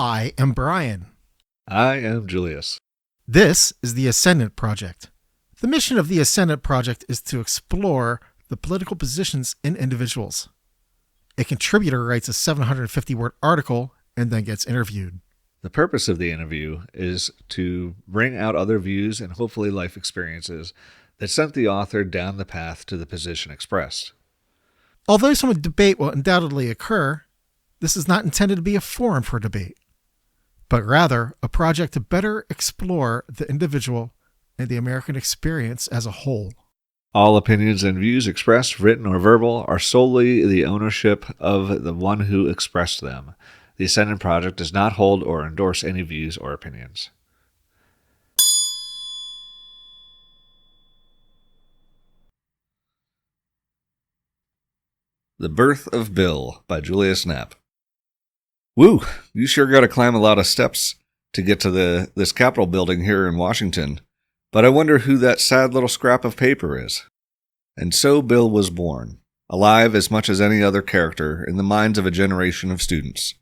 I am Brian. I am Julius. This is the Ascendant Project. The mission of the Ascendant Project is to explore the political positions in individuals. A contributor writes a 750-word article and then gets interviewed. The purpose of the interview is to bring out other views and hopefully life experiences that sent the author down the path to the position expressed. Although some debate will undoubtedly occur, this is not intended to be a forum for debate, but rather a project to better explore the individual and the American experience as a whole. All opinions and views expressed, written or verbal, are solely the ownership of the one who expressed them. The Ascendant Project does not hold or endorse any views or opinions. The Birth of Bill by Julius Knapp. Woo! You sure got to climb a lot of steps to get to this Capitol building here in Washington. But I wonder who that sad little scrap of paper is. And so Bill was born, alive as much as any other character in the minds of a generation of students.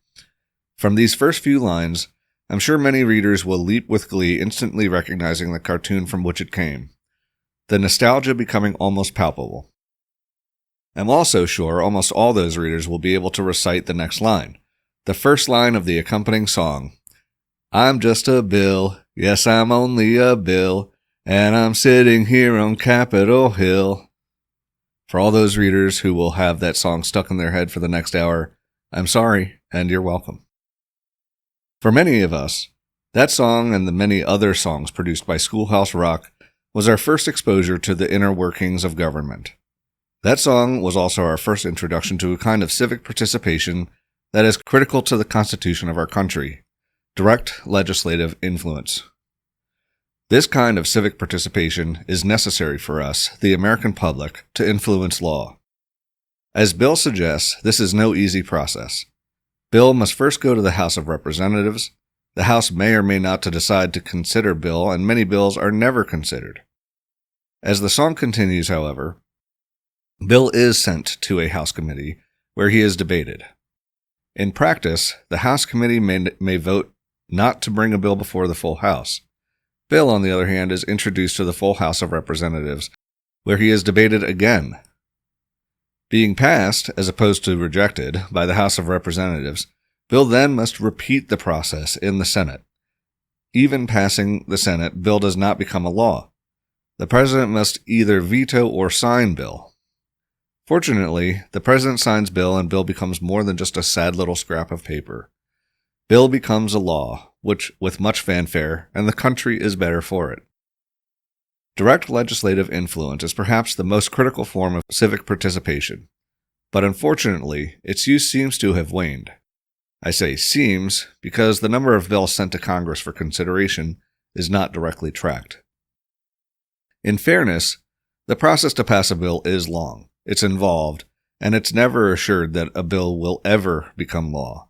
From these first few lines, I'm sure many readers will leap with glee, instantly recognizing the cartoon from which it came, the nostalgia becoming almost palpable. I'm also sure almost all those readers will be able to recite the next line, the first line of the accompanying song. I'm just a Bill, yes I'm only a Bill, and I'm sitting here on Capitol Hill. For all those readers who will have that song stuck in their head for the next hour, I'm sorry, and you're welcome. For many of us, that song and the many other songs produced by Schoolhouse Rock was our first exposure to the inner workings of government. That song was also our first introduction to a kind of civic participation that is critical to the Constitution of our country, direct legislative influence. This kind of civic participation is necessary for us, the American public, to influence law. As Bill suggests, this is no easy process. Bill must first go to the House of Representatives. The House may or may not decide to consider Bill, and many bills are never considered. As the song continues, however, Bill is sent to a House committee where he is debated. In practice, the House committee may vote not to bring a bill before the full House. Bill, on the other hand, is introduced to the full House of Representatives, where he is debated again. Being passed, as opposed to rejected, by the House of Representatives, Bill then must repeat the process in the Senate. Even passing the Senate, Bill does not become a law. The President must either veto or sign Bill. Fortunately, the President signs Bill, and Bill becomes more than just a sad little scrap of paper. Bill becomes a law, which with much fanfare, and the country is better for it. Direct legislative influence is perhaps the most critical form of civic participation, but unfortunately, its use seems to have waned. I say seems because the number of bills sent to Congress for consideration is not directly tracked. In fairness, the process to pass a bill is long. It's involved, and it's never assured that a bill will ever become law.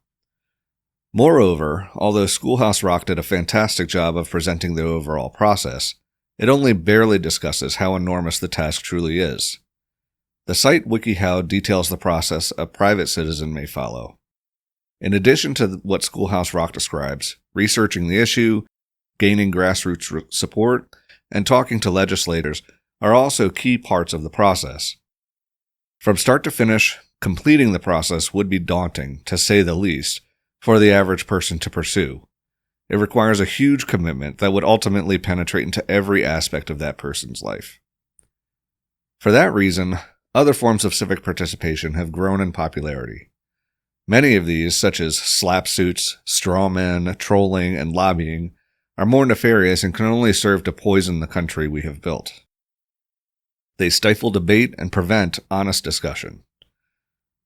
Moreover, although Schoolhouse Rock did a fantastic job of presenting the overall process, it only barely discusses how enormous the task truly is. The site WikiHow details the process a private citizen may follow. In addition to what Schoolhouse Rock describes, researching the issue, gaining grassroots support, and talking to legislators are also key parts of the process. From start to finish, completing the process would be daunting, to say the least, for the average person to pursue. It requires a huge commitment that would ultimately penetrate into every aspect of that person's life. For that reason, other forms of civic participation have grown in popularity. Many of these, such as slap suits, straw men, trolling, and lobbying, are more nefarious and can only serve to poison the country we have built. They stifle debate and prevent honest discussion.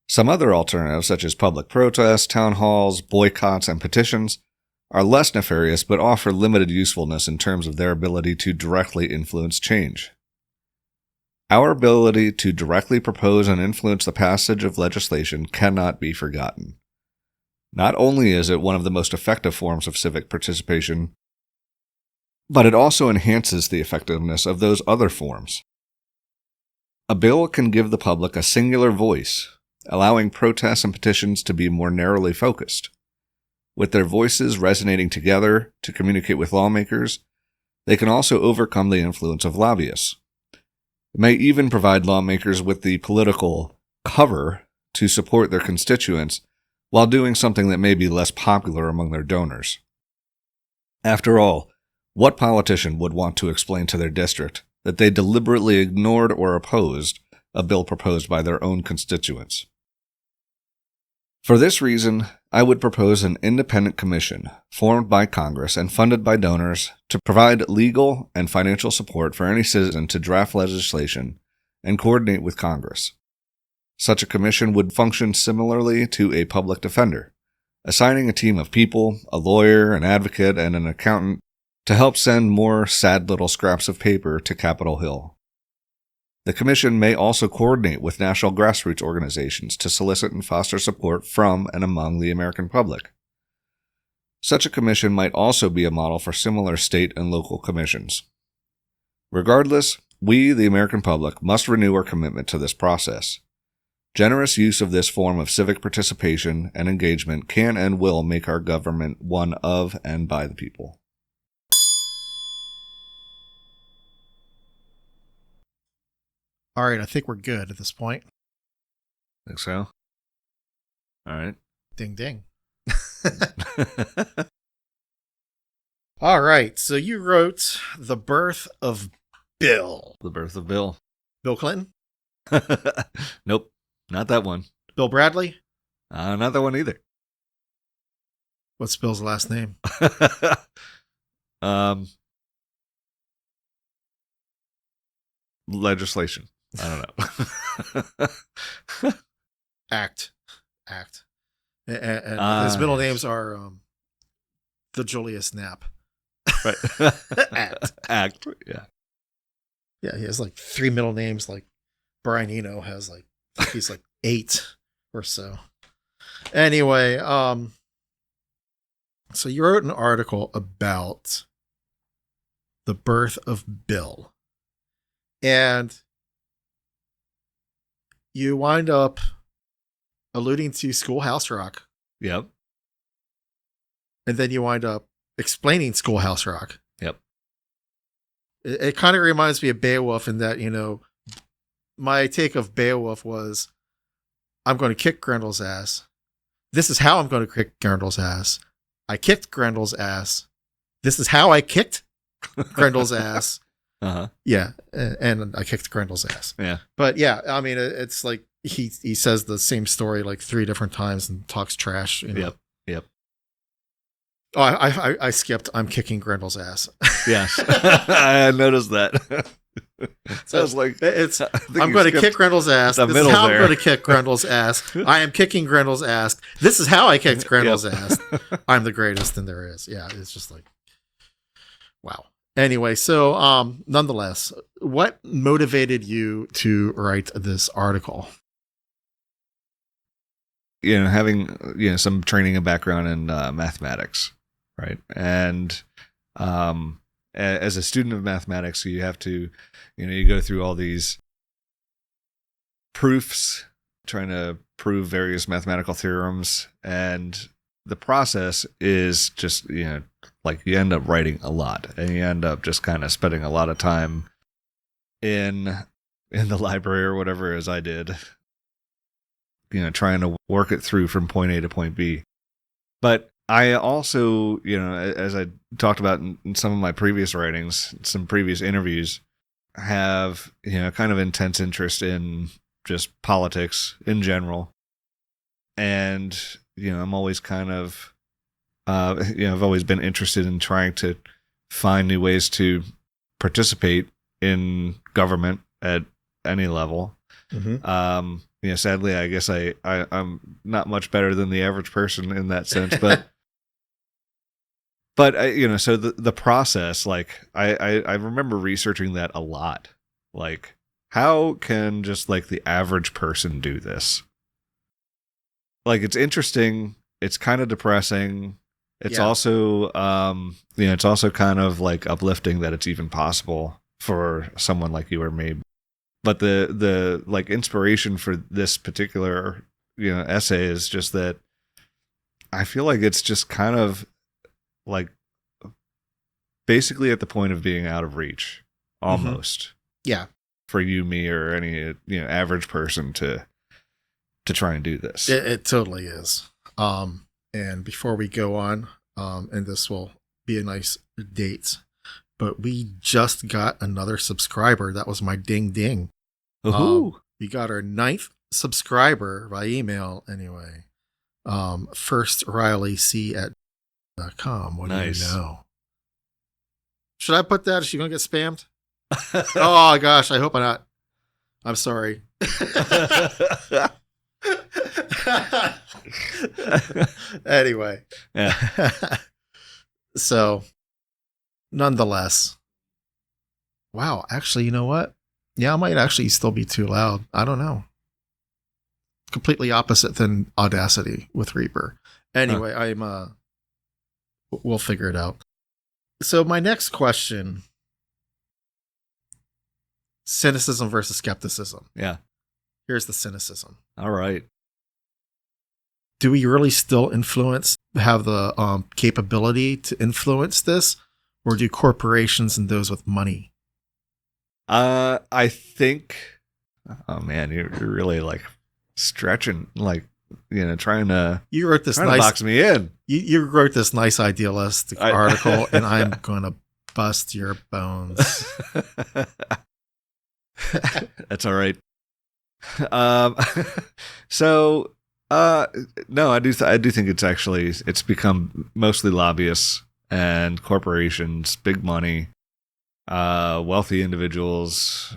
Some other alternatives, such as public protests, town halls, boycotts, and petitions, are less nefarious but offer limited usefulness in terms of their ability to directly influence change. Our ability to directly propose and influence the passage of legislation cannot be forgotten. Not only is it one of the most effective forms of civic participation, but it also enhances the effectiveness of those other forms. A bill can give the public a singular voice, allowing protests and petitions to be more narrowly focused. with their voices resonating together to communicate with lawmakers, they can also overcome the influence of lobbyists. It may even provide lawmakers with the political cover to support their constituents while doing something that may be less popular among their donors. After all, what politician would want to explain to their district that they deliberately ignored or opposed a bill proposed by their own constituents? For this reason, I would propose an independent commission formed by Congress and funded by donors to provide legal and financial support for any citizen to draft legislation and coordinate with Congress. Such a commission would function similarly to a public defender, assigning a team of people, a lawyer, an advocate, and an accountant to help send more sad little scraps of paper to Capitol Hill. The commission may also coordinate with national grassroots organizations to solicit and foster support from and among the American public. Such a commission might also be a model for similar state and local commissions. Regardless, we, the American public, must renew our commitment to this process. Generous use of this form of civic participation and engagement can and will make our government one of and by the people. All right, I think we're good at this point. Think so? All right. Ding, ding. All right, so you wrote The Birth of Bill. The Birth of Bill. Bill Clinton? Nope, not that one. Bill Bradley? Not that one either. What's Bill's last name? Legislation. I don't know. Act. And his middle names are the Julius Knapp. Right. Act. Yeah. Yeah, he has like 3 middle names. Like Brian Eno has like, I think he's like 8 or so. Anyway, so you wrote an article about the birth of Bill. And you wind up alluding to Schoolhouse Rock. Yep. And then you wind up explaining Schoolhouse Rock. Yep. It kind of reminds me of Beowulf in that, my take of Beowulf was, I'm going to kick Grendel's ass. This is how I'm going to kick Grendel's ass. I kicked Grendel's ass. This is how I kicked Grendel's ass. Uh-huh. Yeah, and I kicked Grendel's ass. Yeah. But yeah, I mean, it's like he says the same story like 3 different times and talks trash. Yep. Oh, I skipped. I'm kicking Grendel's ass. Yes. I noticed that. So it's like I'm going to kick Grendel's ass. This is how I'm going to kick Grendel's ass. I am kicking Grendel's ass. This is how I kicked Grendel's ass. I'm the greatest and there is. Yeah, it's just like, wow. Anyway, so nonetheless, what motivated you to write this article? Having some training and background in mathematics, right? And as a student of mathematics, you have to, you go through all these proofs, trying to prove various mathematical theorems, and the process is just, like you end up writing a lot, and you end up just kind of spending a lot of time in the library or whatever, as I did, trying to work it through from point A to point B. But I also, as I talked about in some of my previous writings, some previous interviews, have, kind of intense interest in just politics in general. And, I'm always kind of, I've always been interested in trying to find new ways to participate in government at any level. Mm-hmm. Sadly, I guess I'm not much better than the average person in that sense, but so the process, like I remember researching that a lot. Like, how can just like the average person do this? Like, it's interesting. It's kind of depressing. It's also, it's also kind of like uplifting that it's even possible for someone like you or me. But the like inspiration for this particular, essay is just that I feel like it's just kind of like basically at the point of being out of reach, almost. Yeah. For you, me, or any average person to try and do this. It totally is. And before we go on, and this will be a nice date, but we just got another subscriber. That was my ding ding. We got our 9th subscriber by email anyway. First Riley C@.com. What nice. do you know? Should I put that? Is she gonna get spammed? Oh gosh, I hope not. I'm sorry. Anyway. Yeah. So nonetheless. Wow, actually, you know what? Yeah, I might actually still be too loud. I don't know. Completely opposite than Audacity with Reaper. Anyway, we'll figure it out. So my next question, cynicism versus skepticism. Yeah. Here's the cynicism. All right. Do we really still have the capability to influence this, or do corporations and those with money? I think, oh man, you're really like stretching, like, trying to box me in. You wrote this nice idealistic article, and I'm going to bust your bones. That's all right. So, no, I do think it's become mostly lobbyists and corporations, big money, wealthy individuals,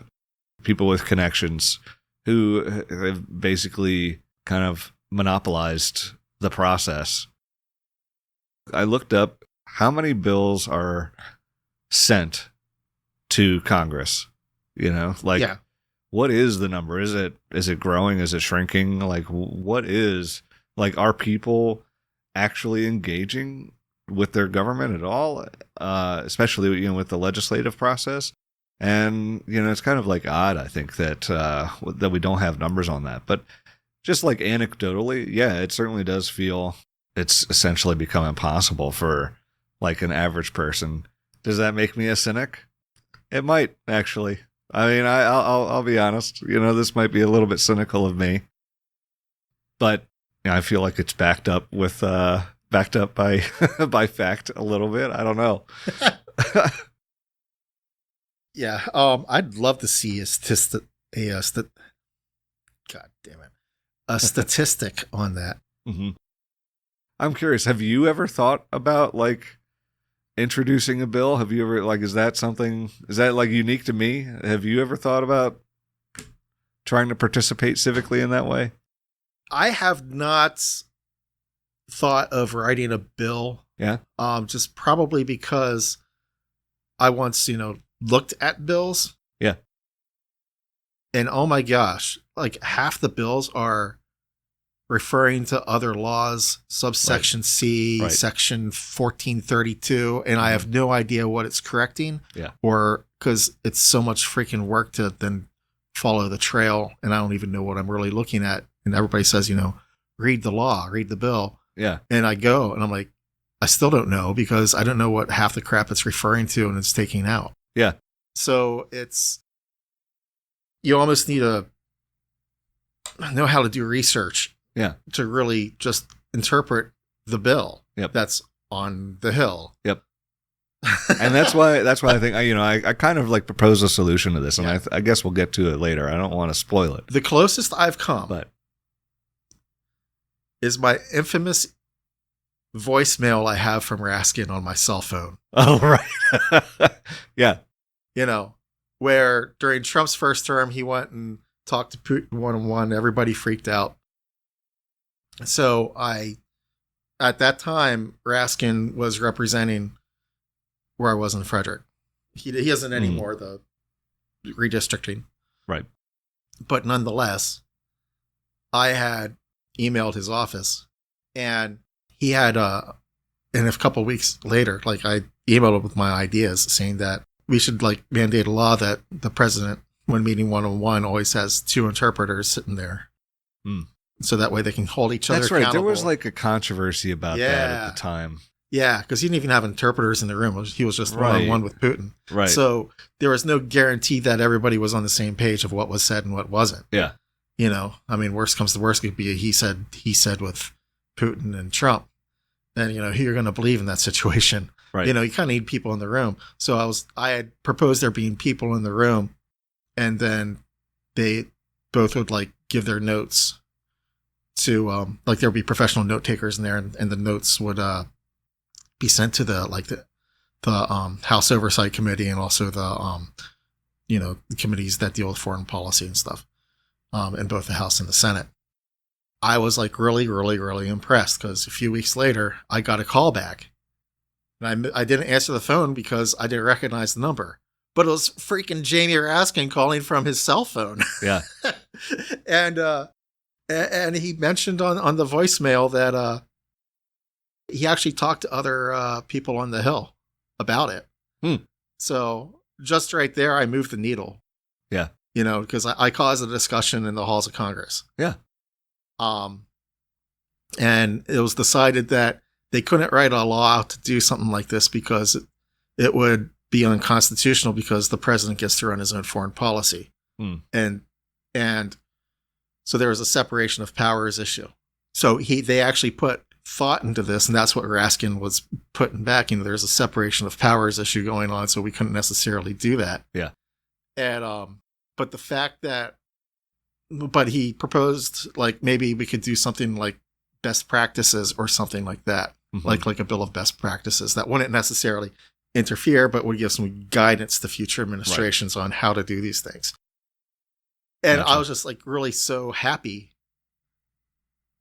people with connections who have basically kind of monopolized the process. I looked up how many bills are sent to Congress. What is the number? Is it growing? Is it shrinking? Like, what is, like, are people actually engaging with their government at all? Especially, with the legislative process. And, it's kind of like odd, I think, that we don't have numbers on that. But just like anecdotally, yeah, it certainly does feel it's essentially become impossible for like an average person. Does that make me a cynic? It might, actually. I mean, I'll be honest. This might be a little bit cynical of me, but I feel like it's backed up by by fact a little bit. I don't know. Yeah, I'd love to see a statistic on that. Mm-hmm. I'm curious. Have you ever thought about like introducing a bill? Have you ever is that like unique to me? Have you ever thought about trying to participate civically in that way? I have not thought of writing a bill. Yeah. Just probably because I once, looked at bills. Yeah. And oh my gosh, like half the bills are referring to other laws, subsection C, section 1432, and I have no idea what it's correcting. Yeah. Or because it's so much freaking work to then follow the trail, and I don't even know what I'm really looking at. And everybody says, read the law, read the bill. Yeah. And I go, and I'm like, I still don't know because I don't know what half the crap it's referring to and it's taking out. Yeah. So you almost need to know how to do research. Yeah. To really just interpret the bill. Yep. That's on the Hill. Yep. And that's why I think I kind of like propose a solution to this, and I guess we'll get to it later. I don't want to spoil it. The closest I've come is my infamous voicemail I have from Raskin on my cell phone. Oh, right. Yeah. Where during Trump's first term, he went and talked to Putin one-on-one. Everybody freaked out. So at that time, Raskin was representing where I was in Frederick. He isn't anymore, the redistricting. Right. But nonetheless, I had emailed his office, and he had, and a couple of weeks later, like I emailed him with my ideas saying that we should like mandate a law that the president, when meeting one-on-one, always has two interpreters sitting there. so that way they can hold each other That's right. accountable. There was like a controversy about that at the time. Yeah, because he didn't even have interpreters in the room. He was just Right. one-on-one with Putin. Right. So there was no guarantee that everybody was on the same page of what was said and what wasn't. Yeah. You know, I mean, worst comes to worst, could be a he said with Putin and Trump. And, you know, who you're going to believe in that situation. Right. You know, you kind of need people in the room. So I had proposed there being people in the room, and then they both would like give their notes to, like there would be professional note takers in there, and the notes would, be sent to the House Oversight Committee, and also the committees that deal with foreign policy and stuff, in both the House and the Senate. I was like really, really, really impressed, because a few weeks later I got a call back, and I didn't answer the phone because I didn't recognize the number, but it was freaking Jamie Raskin calling from his cell phone. Yeah. and he mentioned on the voicemail that he actually talked to other people on the Hill about it. So just right there, I moved the needle. Yeah. You know, because I caused a discussion in the halls of Congress. Yeah. And it was decided that they couldn't write a law to do something like this because it would be unconstitutional, because the president gets to run his own foreign policy. And so there was a separation of powers issue. So they actually put thought into this, and that's what Raskin was putting back. You know, there's a separation of powers issue going on, so we couldn't necessarily do that. Yeah. And but the fact that, but he proposed like maybe we could do something like best practices or something like that, like a bill of best practices that wouldn't necessarily interfere, but would give some guidance to future administrations on how to do these things. And I was just like really so happy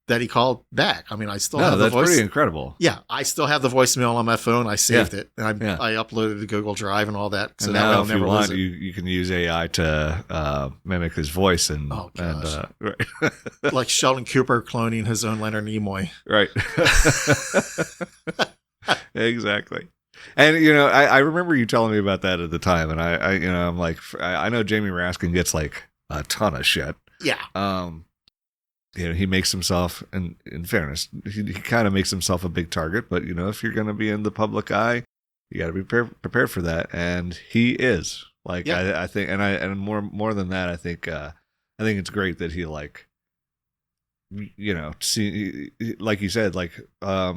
that he called back. I mean, I still have the voice. That's pretty incredible. Yeah, I still have the voicemail on my phone. I saved it, and I uploaded it to Google Drive and all that. So and now, if you want, you can use AI to mimic his voice and right. Like Sheldon Cooper cloning his own Leonard Nimoy. Right. Exactly. And you know, I remember you telling me about that at the time, and I'm like, I know Jamie Raskin gets like a ton of shit. Yeah. You know, he makes himself, and in fairness, he kind of makes himself a big target. But you know, if you're going to be in the public eye, you got to be prepared for that, and he is. Like, I think, and more than that, I think it's great that he, like, you know, see, like you said, like a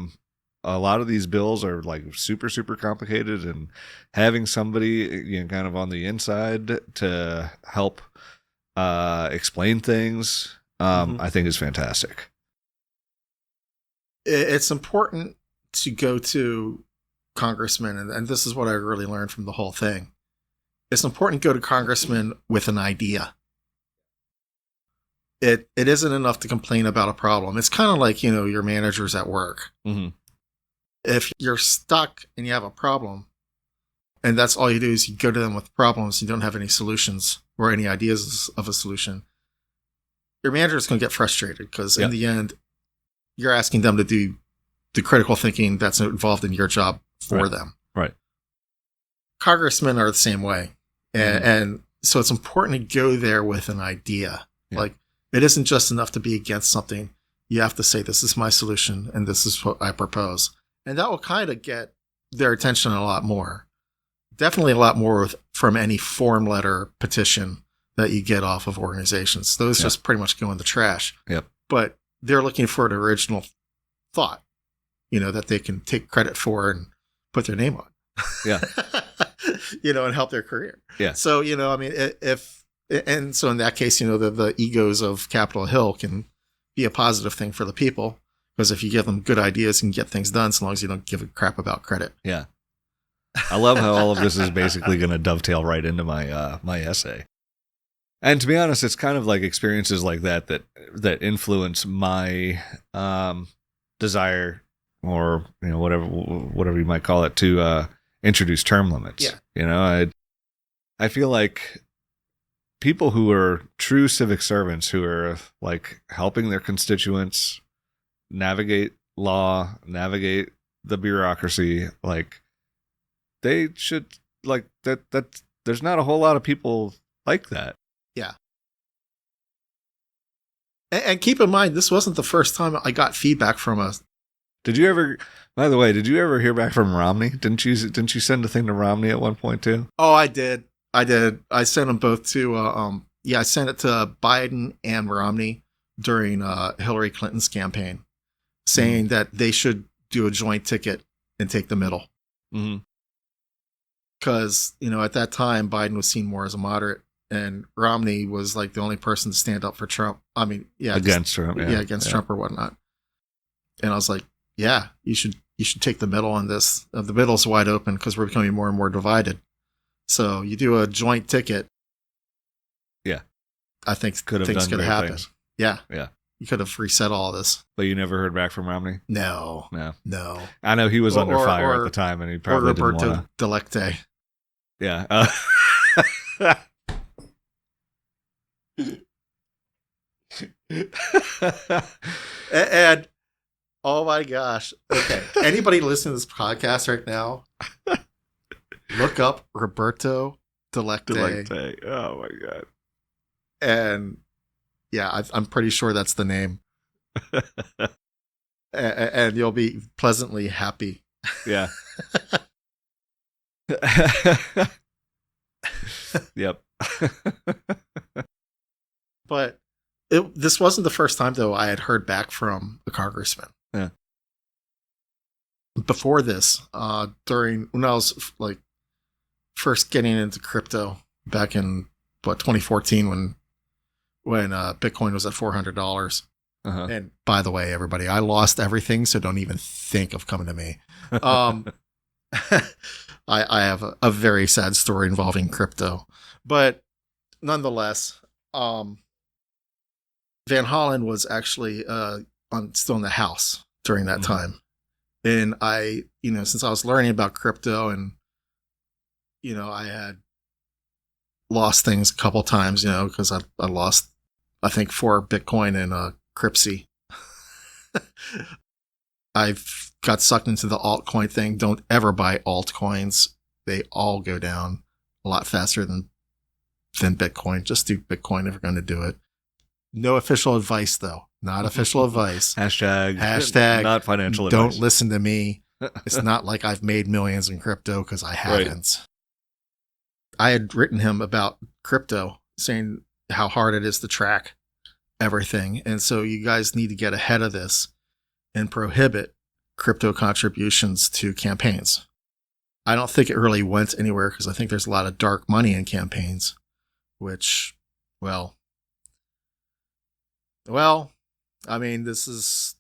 lot of these bills are like super, super complicated, and having somebody, you know, kind of on the inside to help explain things, I think is fantastic. It's important to go to congressmen, and this is what I really learned from the whole thing. It's important to go to congressmen with an idea. It isn't enough to complain about a problem. It's kind of like, you know, your managers at work. If you're stuck and you have a problem, and that's all you do is you go to them with problems, you don't have any solutions or any ideas of a solution, your manager is going to get frustrated, because in the end, you're asking them to do the critical thinking that's involved in your job for them. Right. Congressmen are the same way. And so it's important to go there with an idea. Like, it isn't just enough to be against something. You have to say, this is my solution and this is what I propose. And that will kind of get their attention a lot more. Definitely a lot more from any form letter petition that you get off of organizations. Those just pretty much go in the trash. Yep. But they're looking for an original thought, you know, that they can take credit for and put their name on. Yeah. You know, and help their career. Yeah. So, you know, I mean, and so in that case, you know, the egos of Capitol Hill can be a positive thing for the people, because if you give them good ideas, you can get things done, so long as you don't give a crap about credit. Yeah. I love how all of this is basically going to dovetail right into my my essay. And to be honest, it's kind of like experiences like that influence my desire, or, you know, whatever you might call it, to introduce term limits. Yeah. You know, I feel like people who are true civic servants, who are like helping their constituents navigate law, navigate the bureaucracy, like, they should, like, that there's not a whole lot of people like that. Yeah. And keep in mind, this wasn't the first time I got feedback from a. Did you ever? By the way, did you ever hear back from Romney? Didn't you send a thing to Romney at one point too? Oh, I did. I sent them both to. I sent it to Biden and Romney during Hillary Clinton's campaign, saying that they should do a joint ticket and take the middle. Because at that time Biden was seen more as a moderate, and Romney was like the only person to stand up for Trump. I mean, against Trump, against Trump or whatnot. And I was like, yeah, you should take the middle on this. The middle's wide open because we're becoming more and more divided. So you do a joint ticket. Yeah, I think things could happen. Things. Yeah, yeah. You could have reset all of this. But you never heard back from Romney? No. I know he was under fire at the time, and he probably didn't want to. Roberto Delecte. Yeah. And oh my gosh. Okay. Anybody listening to this podcast right now, look up Roberto Delecte. Oh my God. And yeah, I'm pretty sure that's the name. And you'll be pleasantly happy. Yeah. Yep. But this wasn't the first time, though, I had heard back from a congressman. Yeah. Before this, when I was like first getting into crypto back in 2014 when Bitcoin was at $400. And by the way, everybody, I lost everything, so don't even think of coming to me. I have a very sad story involving crypto, but nonetheless, Van Hollen was actually still in the House during that time. And I, since I was learning about crypto and, I had lost things a couple times, because I lost, I think, 4 Bitcoin and Cryptsy. I've got sucked into the altcoin thing. Don't ever buy altcoins. They all go down a lot faster than Bitcoin. Just do Bitcoin if you're going to do it. No official advice, though. Not official advice. Hashtag not financial advice. Don't listen to me. It's not like I've made millions in crypto, because I haven't. Right. I had written him about crypto, saying how hard it is to track everything. And so you guys need to get ahead of this and prohibit crypto contributions to campaigns. I don't think it really went anywhere, because I think there's a lot of dark money in campaigns, which, well, I mean, this is,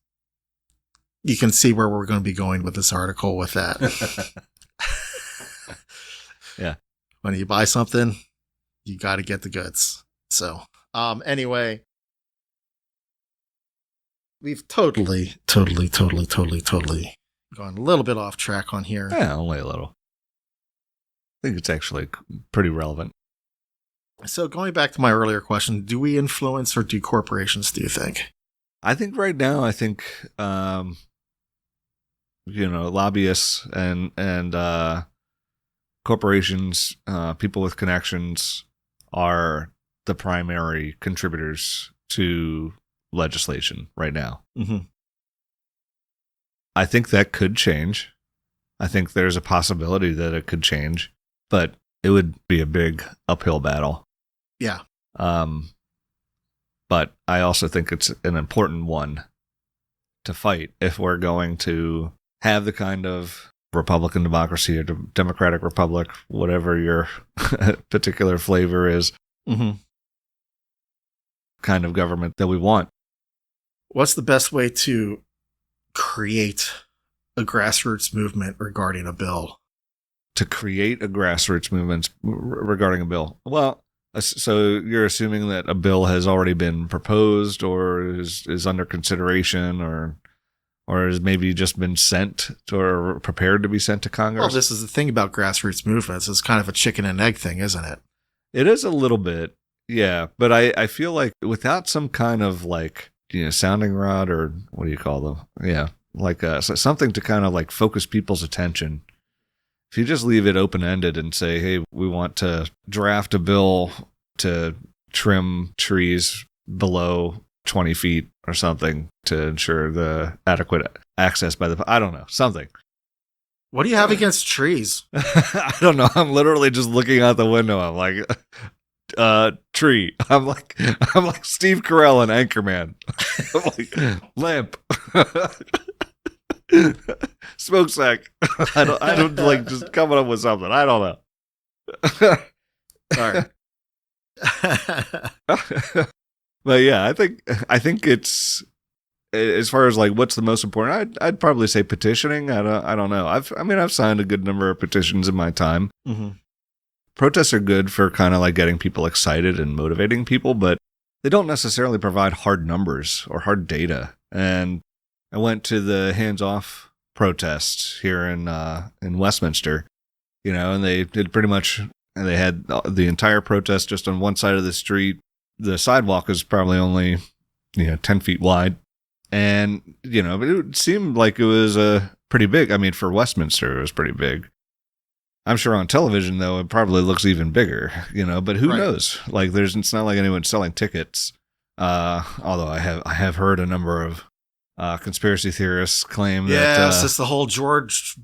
you can see where we're going to be going with this article with that. Yeah. When you buy something, you got to get the goods. So, anyway, we've totally gone a little bit off track on here. Yeah, only a little. I think it's actually pretty relevant. So going back to my earlier question, do we influence or do corporations, do you think? I think right now, lobbyists and corporations, people with connections are the primary contributors to legislation right now. Mm-hmm. I think that could change. I think there's a possibility that it could change, but it would be a big uphill battle. Yeah. But I also think it's an important one to fight if we're going to have the kind of Republican democracy or Democratic Republic, whatever your particular flavor is, kind of government that we want. What's the best way to create a grassroots movement regarding a bill? To create a grassroots movement regarding a bill? Well, so you're assuming that a bill has already been proposed or is under consideration or has maybe just been sent or prepared to be sent to Congress? Well, this is the thing about grassroots movements. It's kind of a chicken and egg thing, isn't it? It is a little bit, yeah. But I feel like without some kind of sounding rod, or what do you call them? Yeah, something to kind of focus people's attention. If you just leave it open-ended and say, hey, we want to draft a bill to trim trees below 20 feet or something to ensure the adequate access by the, I don't know, something. What do you have against trees? I don't know. I'm literally just looking out the window. I'm like, tree. I'm like Steve Carell and Anchorman. I'm like, lamp. Smokestack. I don't like just coming up with something. I don't know. Sorry. But yeah, I think it's, as far as like what's the most important, I'd probably say petitioning. I don't know. I've signed a good number of petitions in my time. Mm-hmm. Protests are good for kind of like getting people excited and motivating people, but they don't necessarily provide hard numbers or hard data. And I went to the hands-off protest here in Westminster, and they did pretty much. And they had the entire protest just on one side of the street. The sidewalk is probably only 10 feet wide, and but it seemed like it was pretty big. I mean, for Westminster, it was pretty big. I'm sure on television, though, it probably looks even bigger, but who knows? Like, it's not like anyone's selling tickets. Although I have heard a number of conspiracy theorists claim that it's the whole George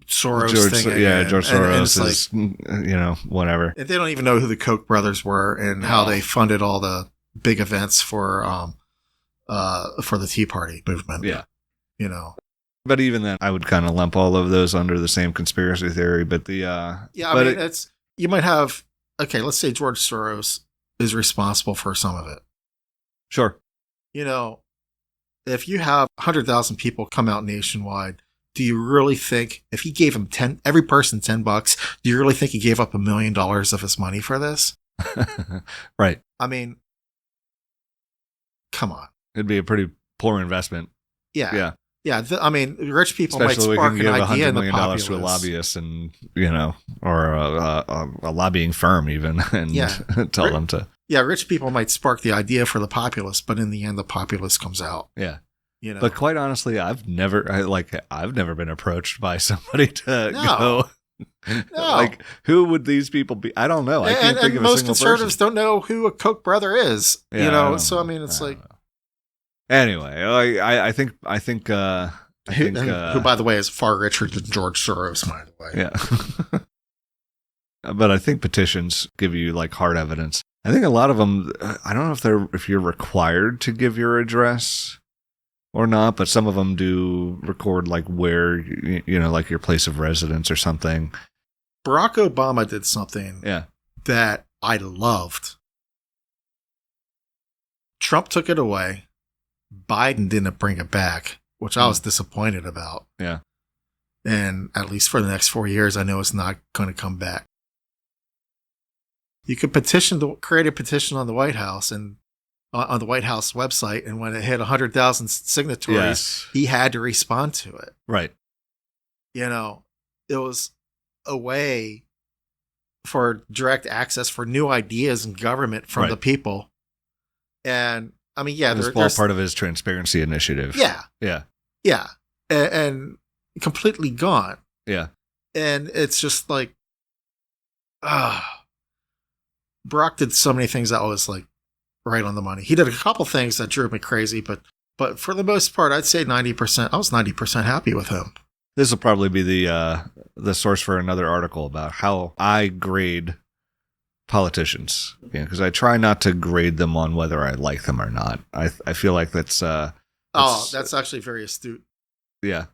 Soros thing. Yeah, George Soros and is, whatever. And they don't even know who the Koch brothers were and how they funded all the big events for the Tea Party movement. Yeah. But even then, I would kind of lump all of those under the same conspiracy theory. But it's, you might have, okay, let's say George Soros is responsible for some of it. Sure. If you have 100,000 people come out nationwide, do you really think if he gave him every person $10, do you really think he gave up $1 million of his money for this? Right. I mean, come on. It'd be a pretty poor investment. Yeah. Yeah. Yeah. Rich people especially might spark an idea $100 in the million populace. to a lobbyist and, or a lobbying firm even, and tell them to. Yeah. Rich people might spark the idea for the populace, but in the end, the populace comes out. Yeah. But quite honestly, I've never been approached by somebody to go. No. Like, who would these people be? I don't know. I can't think of a single person. Most conservatives don't know who a Koch brother is. So I mean, it's like. Anyway, I think who, by the way, is far richer than George Soros, by the way. Yeah. But I think petitions give you like hard evidence. I think a lot of them. I don't know if you're required to give your address or not, but some of them do record like where, like your place of residence or something. Barack Obama did something that I loved. Trump took it away. Biden didn't bring it back, which I was disappointed about. Yeah. And at least for the next 4 years, I know it's not going to come back. You could create a petition on the White House and on the White House website, and when it hit 100,000 signatories, he had to respond to it. Right. It was a way for direct access for new ideas in government from the people. And I mean, it's all part of his transparency initiative. Yeah. Yeah. Yeah. And completely gone. Yeah. And it's just like, Brock did so many things that was like right on the money. He did a couple things that drove me crazy, but for the most part, I'd say 90%. I was 90% happy with him. This will probably be the source for another article about how I grade politicians. Because I try not to grade them on whether I like them or not. I feel like that's actually very astute. Yeah.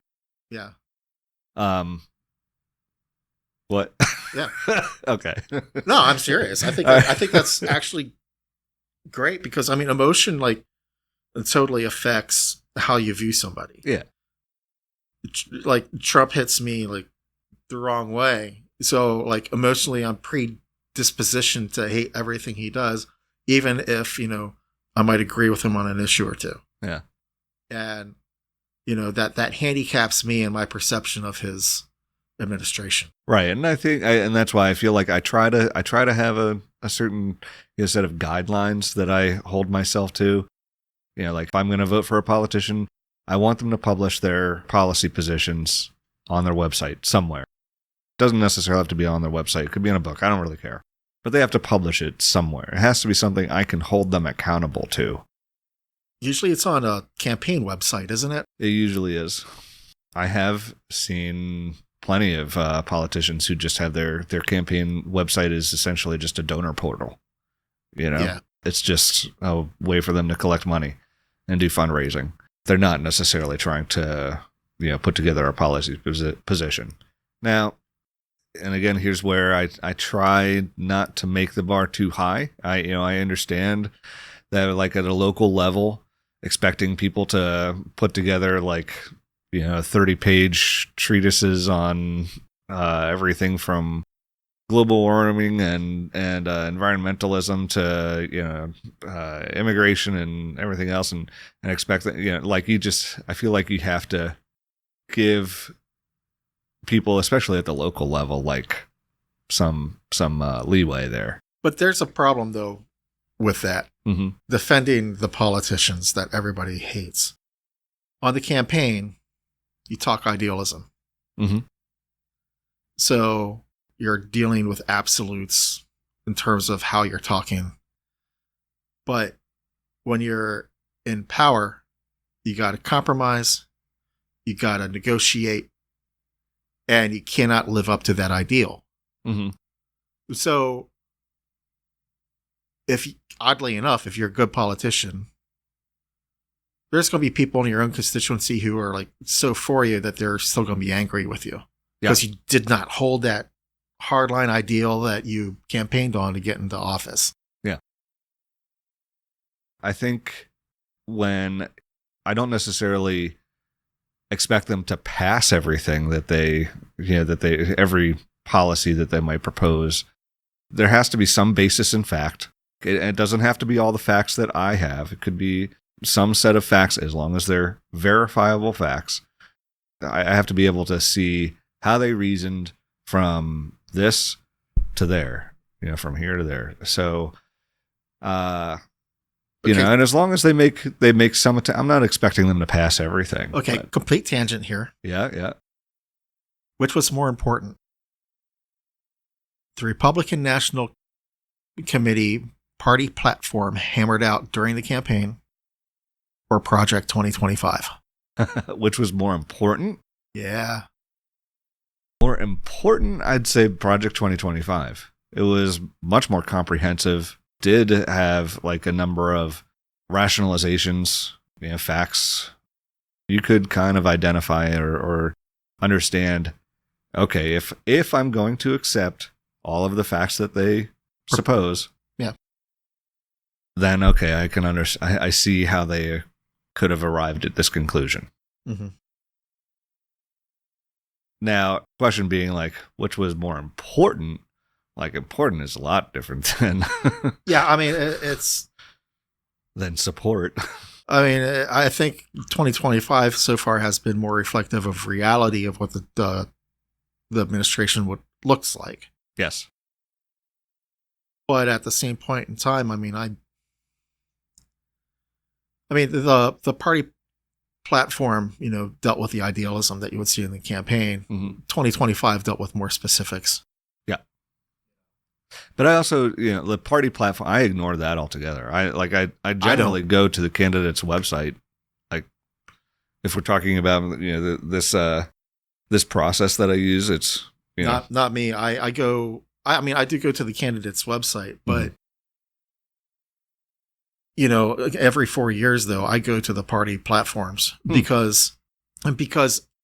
Yeah. What? Yeah. Okay. No, I'm serious. I think that's actually great because I mean, emotion like it totally affects how you view somebody. Yeah. Like Trump hits me like the wrong way, so like emotionally, I'm predispositioned to hate everything he does, even if I might agree with him on an issue or two. Yeah. And that handicaps me in my perception of his administration. Right. And I think, and that's why I feel like I try to have a certain set of guidelines that I hold myself to. Like if I'm going to vote for a politician, I want them to publish their policy positions on their website somewhere. It doesn't necessarily have to be on their website. It could be in a book. I don't really care. But they have to publish it somewhere. It has to be something I can hold them accountable to. Usually it's on a campaign website, isn't it? It usually is. I have seen plenty of politicians who just have their campaign website is essentially just a donor portal. Yeah. It's just a way for them to collect money and do fundraising. They're not necessarily trying to, put together a policy position. Now, and again, here's where I try not to make the bar too high. I understand that, like, at a local level, expecting people to put together 30-page treatises on everything from global warming and environmentalism to immigration and everything else, and expect that I feel like you have to give people, especially at the local level, like some leeway there. But there's a problem though with that. Mm-hmm. Defending the politicians that everybody hates. On the campaign, you talk idealism. Mm-hmm. So you're dealing with absolutes in terms of how you're talking. But when you're in power, you got to compromise, you got to negotiate, and you cannot live up to that ideal. Mm-hmm. So oddly enough, if you're a good politician, there's going to be people in your own constituency who are like so for you that they're still going to be angry with you because you did not hold that hardline ideal that you campaigned on to get into office. Yeah. I think when I don't necessarily expect them to pass everything that every policy that they might propose, there has to be some basis in fact. It doesn't have to be all the facts that I have. It could be some set of facts, as long as they're verifiable facts. I have to be able to see how they reasoned from this to there, from here to there. So, and as long as they make some, I'm not expecting them to pass everything. Okay, but complete tangent here. Yeah. Which was more important? The Republican National Committee party platform hammered out during the campaign, or Project 2025? Which was more important? Yeah. More important, I'd say Project 2025. It was much more comprehensive, did have like a number of rationalizations, facts. You could kind of identify or understand, okay, if I'm going to accept all of the facts that they suppose, then okay, I can I see how they could have arrived at this conclusion. Mm-hmm. Now, question being like, which was more important? Like, important is a lot different than yeah. I mean, it's than support. I mean, I think 2025 so far has been more reflective of reality of what the administration looks like. Yes. But at the same point in time, I mean, the party platform, dealt with the idealism that you would see in the campaign. Mm-hmm. 2025 dealt with more specifics. Yeah. But I also, the party platform, I ignore that altogether. I generally go to the candidate's website. Like, if we're talking about, this process that I use, it's, not me. I do go to the candidate's website, but every 4 years though, I go to the party platforms because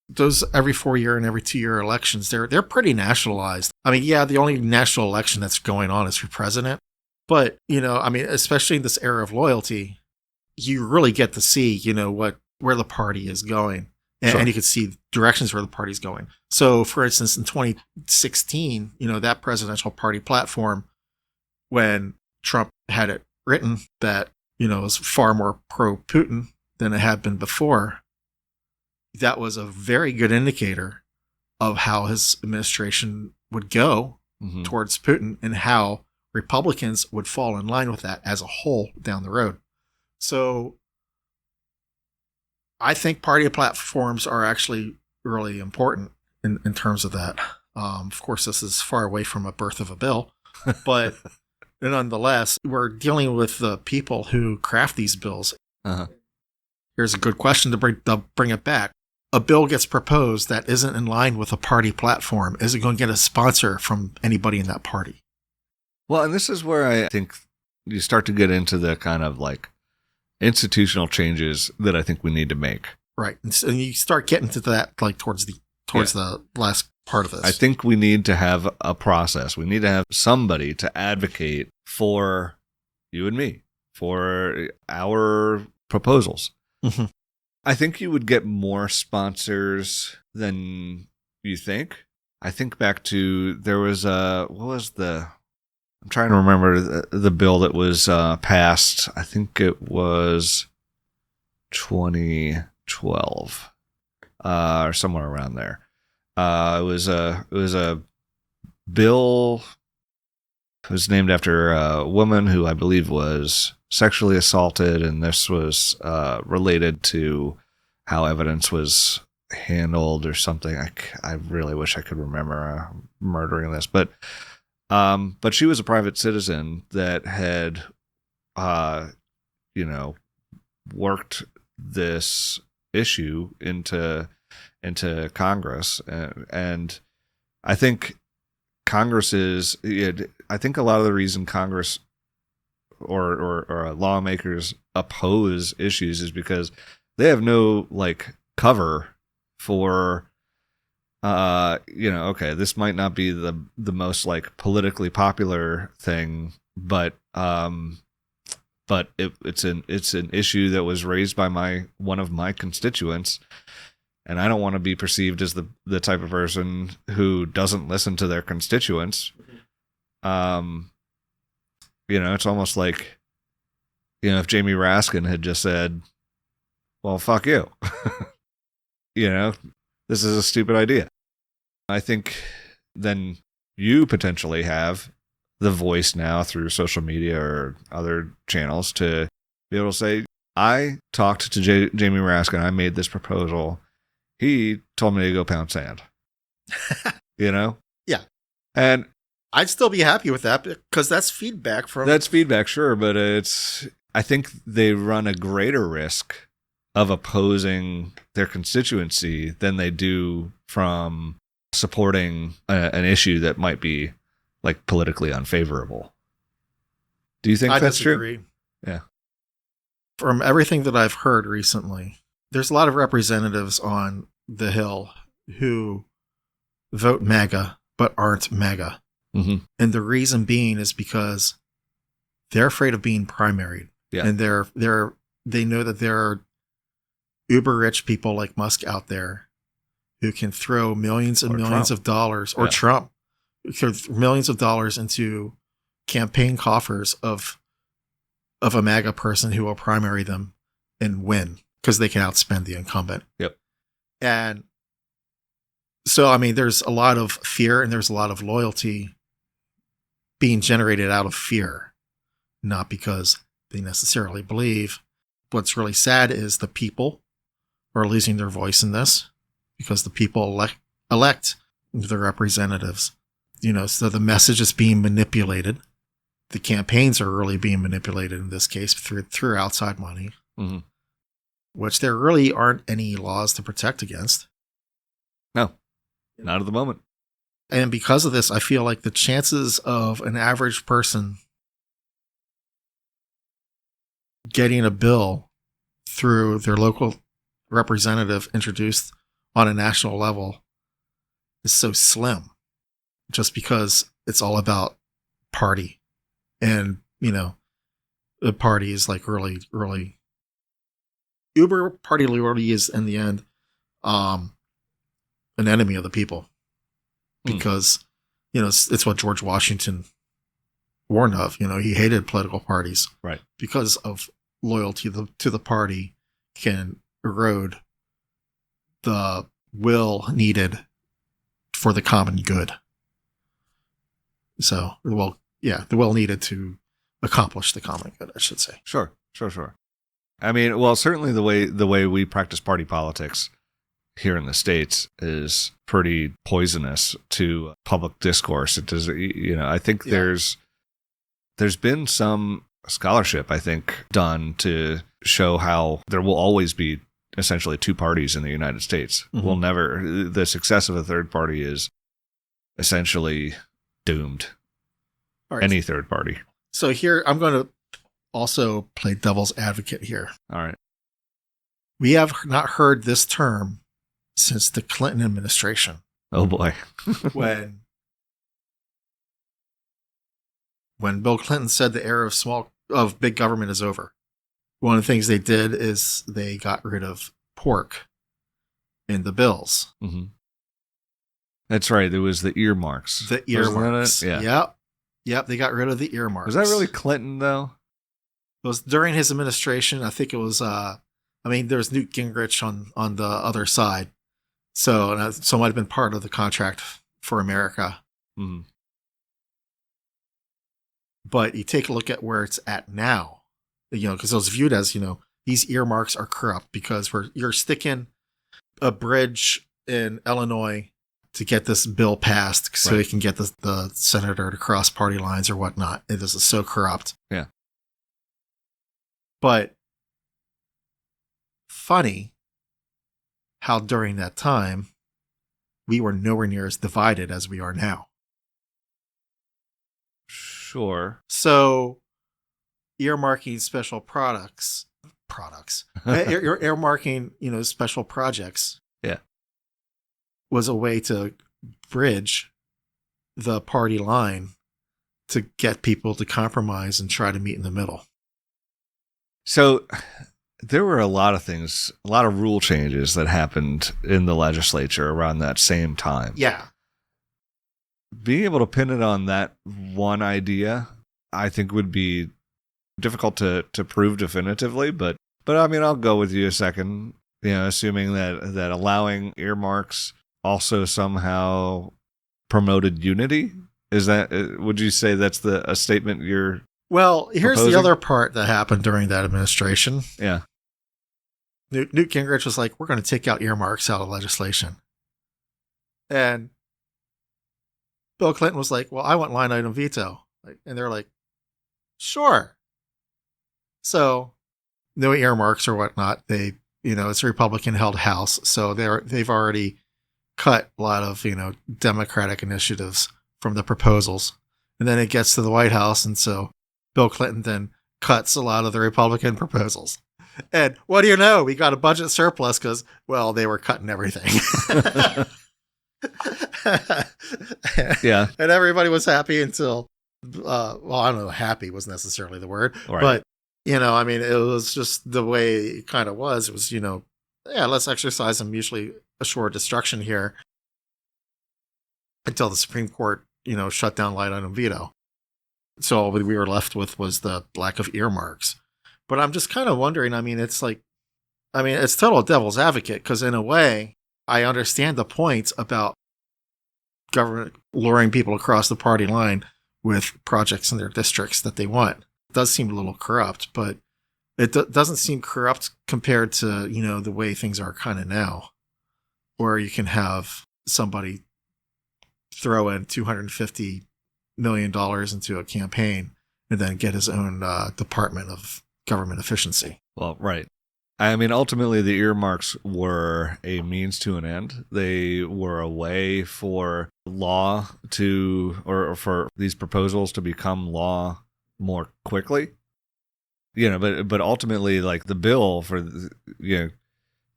those every 4 year and every 2 year elections, they're pretty nationalized. I mean, yeah, the only national election that's going on is for president, but especially in this era of loyalty, you really get to see, where the party is going. And you can see directions where the party's going. So, for instance, in 2016, that presidential party platform, when Trump had it written that, it was far more pro-Putin than it had been before, that was a very good indicator of how his administration would go towards Putin and how Republicans would fall in line with that as a whole down the road. So I think party platforms are actually really important in terms of that. Of course, this is far away from a birth of a bill, but nonetheless, we're dealing with the people who craft these bills. Uh-huh. here's a good question to bring it back. A bill gets proposed that isn't in line with a party platform. Is it going to get a sponsor from anybody in that party? Well, and this is where I think you start to get into the kind of like institutional changes that I think we need to make. Right. And so you start getting to that like towards the last part of this. I think we need to have a process. We need to have somebody to advocate for you and me, for our proposals. Mm-hmm. I think you would get more sponsors than you think. I think back to there was I'm trying to remember the bill that was passed. I think it was 2012 or somewhere around there. It was a bill. It was named after a woman who I believe was sexually assaulted, and this was related to how evidence was handled or something. I really wish I could remember murdering this, but she was a private citizen that had, worked this issue into Congress, and I think Congress is. I think a lot of the reason Congress or lawmakers oppose issues is because they have no like cover for. Okay, this might not be the most like politically popular thing, but it's an issue that was raised by one of my constituents, and I don't want to be perceived as the type of person who doesn't listen to their constituents. It's almost like, if Jamie Raskin had just said, "Well, fuck you," this is a stupid idea. I think then you potentially have the voice now through social media or other channels to be able to say, I talked to Jamie Raskin. I made this proposal. He told me to go pound sand. Yeah. And I'd still be happy with that because that's feedback from... That's feedback, sure. But I think they run a greater risk of opposing their constituency than they do from supporting an issue that might be like politically unfavorable. Do you think that's disagree. True? Yeah. From everything that I've heard recently, there's a lot of representatives on the Hill who vote MAGA but aren't MAGA. Mm-hmm. And the reason being is because they're afraid of being primaried. Yeah. And they know that there are uber rich people like Musk out there who can throw millions and millions of dollars, or Trump, throw millions of dollars into campaign coffers of a MAGA person who will primary them and win because they can outspend the incumbent. Yep. And so, I mean, there's a lot of fear and there's a lot of loyalty being generated out of fear, not because they necessarily believe. What's really sad is the people are losing their voice in this because the people elect the representatives. So the message is being manipulated. The campaigns are really being manipulated in this case through outside money, mm-hmm. which there really aren't any laws to protect against. No, not at the moment. And because of this, I feel like the chances of an average person getting a bill through their local representative introduced on a national level is so slim, just because it's all about party. And, the party is like really, really, uber party really is in the end an enemy of the people. Because, it's what George Washington warned of. He hated political parties. Right. Because of loyalty to the party can erode the will needed for the common good. So, the will needed to accomplish the common good, I should say. Sure. I mean, well, certainly the way we practice party politics here in the States is pretty poisonous to public discourse. It does, I think there's been some scholarship, I think, done to show how there will always be essentially two parties in the United States. Mm-hmm. The success of a third party is essentially doomed. All right. Any third party. So here, I'm going to also play devil's advocate here. All right. We have not heard this term since the Clinton administration. Oh boy. when Bill Clinton said the era of big government is over, one of the things they did is they got rid of pork in the bills. Mm-hmm. That's right. There was the earmarks. The earmarks. Yeah. Yep. They got rid of the earmarks. Was that really Clinton though? It was during his administration. I think it was, there's Newt Gingrich on the other side. So it might have been part of the contract for America. Mm-hmm. But you take a look at where it's at now, because it was viewed as, these earmarks are corrupt because you're sticking a bridge in Illinois to get this bill passed so you can get the senator to cross party lines or whatnot. This is so corrupt. Yeah. But funny how during that time, we were nowhere near as divided as we are now. Sure. So earmarking special earmarking, special projects. Yeah. Was a way to bridge the party line to get people to compromise and try to meet in the middle. So there were a lot of things, a lot of rule changes that happened in the legislature around that same time. Yeah. Being able to pin it on that one idea, I think would be difficult to prove definitively, but I'll go with you a second, assuming that allowing earmarks also somehow promoted unity. Would you say that's a statement you're Well, here's proposing? The other part that happened during that administration. Yeah. Newt Gingrich was like, we're going to take out earmarks out of legislation. And Bill Clinton was like, well, I want line item veto. And they're like, sure. So no earmarks or whatnot. It's a Republican held House. So they've already cut a lot of, Democratic initiatives from the proposals. And then it gets to the White House. And so Bill Clinton then cuts a lot of the Republican proposals. And what do you know? We got a budget surplus because, well, they were cutting everything. Yeah. And everybody was happy until, I don't know, happy was necessarily the word. Right. But, it was just the way it kind of was. It was, let's exercise some mutually assured destruction here until the Supreme Court, shut down light item veto. So all we were left with was the lack of earmarks. But I'm just kind of wondering, it's total devil's advocate because in a way, I understand the points about government luring people across the party line with projects in their districts that they want. It does seem a little corrupt, but it doesn't seem corrupt compared to, the way things are kind of now, where you can have somebody throw in $250 million into a campaign and then get his own department of government efficiency. Well, right. Ultimately, the earmarks were a means to an end. They were a way for law or for these proposals to become law more quickly. But ultimately, like the bill for, the